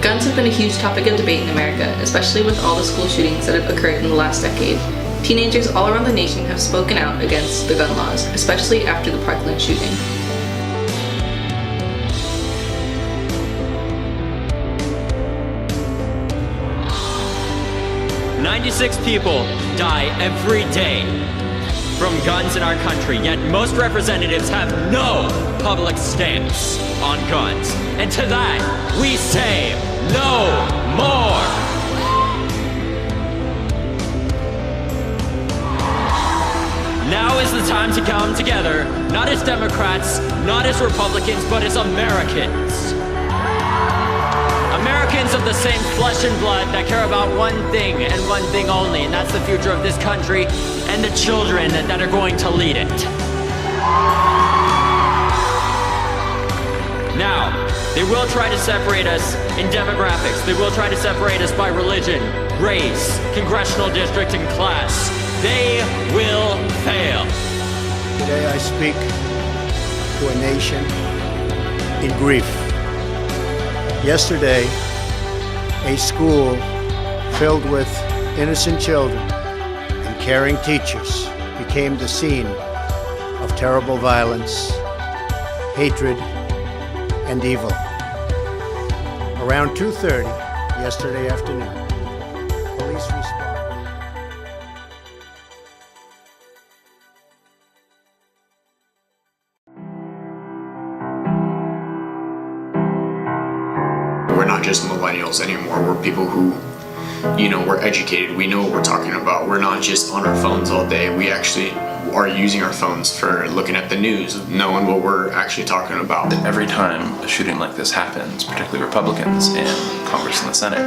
Guns have been a huge topic of debate in America, especially with all the school shootings that have occurred in the last decade. Teenagers all around the nation have spoken out against the gun laws, especially after the Parkland shooting. "96 people die every day from guns in our country, yet most representatives have no public stance on guns. And to that, we say no more." Now is the time to come together, not as Democrats, not as Republicans, but as Americans. Americans of the same flesh and blood that care about one thing and one thing only, and that's the future of this country and the children that are going to lead it. Now, they will try to separate us in demographics. They will try to separate us by religion, race, congressional district, and class. They will fail. Today I speak to a nation in grief. Yesterday, a school filled with innocent children and caring teachers became the scene of terrible violence, hatred, and evil. Around 2:30 yesterday afternoon, police responded. We're not just millennials anymore. We're people who, we're educated. We know what we're talking about. We're not just on our phones all day. We actually are using our phones for looking at the news, knowing what we're actually talking about. Every time a shooting like this happens, particularly Republicans in Congress and the Senate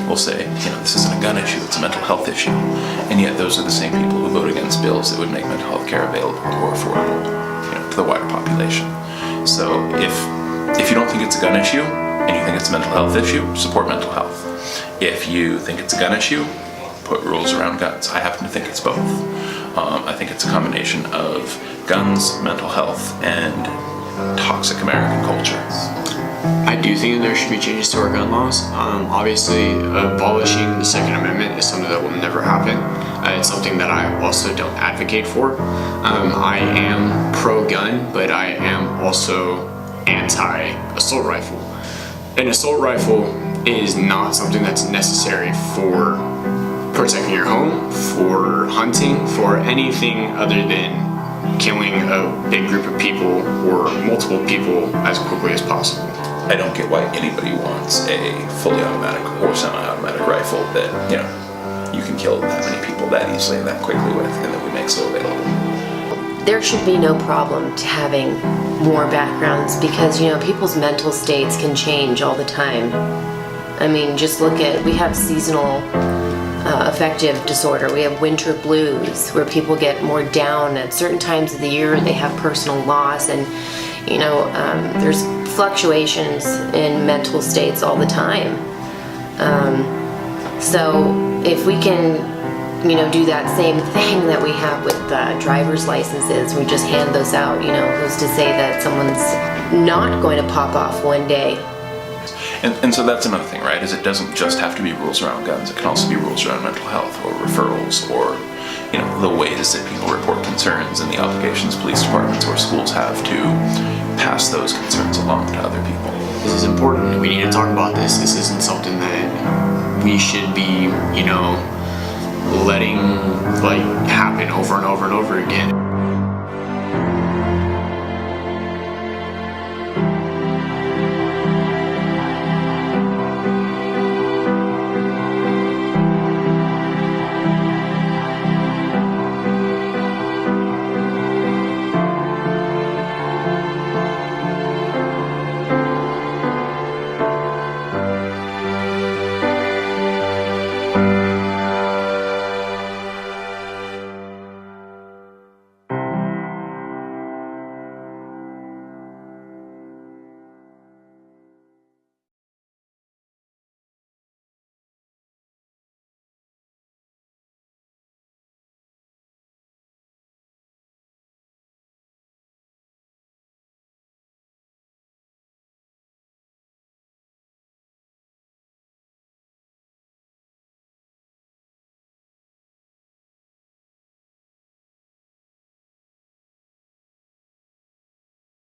will say, this isn't a gun issue, it's a mental health issue. And yet those are the same people who vote against bills that would make mental health care available or affordable, to the wider population. So if you don't think it's a gun issue and you think it's a mental health issue, support mental health. If you think it's a gun issue, put rules around guns. I happen to think it's both. I think it's a combination of guns, mental health, and toxic American culture. I do think there should be changes to our gun laws. Obviously, abolishing the Second Amendment is something that will never happen. It's something that I also don't advocate for. I am pro-gun, but I am also anti-assault rifle. An assault rifle is not something that's necessary for protecting your home, for hunting, for anything other than killing a big group of people or multiple people as quickly as possible. I don't get why anybody wants a fully automatic or semi-automatic rifle that, you can kill that many people that easily and that quickly with, and that we make so available. There should be no problem to having more backgrounds because, people's mental states can change all the time. I mean, just look at, we have seasonal affective disorder. We have winter blues where people get more down at certain times of the year. They have personal loss and, there's fluctuations in mental states all the time. So if we can, do that same thing that we have with driver's licenses, we just hand those out, who's to say that someone's not going to pop off one day. And so that's another thing, right, is it doesn't just have to be rules around guns. It can also be rules around mental health or referrals or, the ways that people report concerns and the obligations police departments or schools have to pass those concerns along to other people. This is important. We need to talk about this. This isn't something that we should be, letting happen over and over and over again.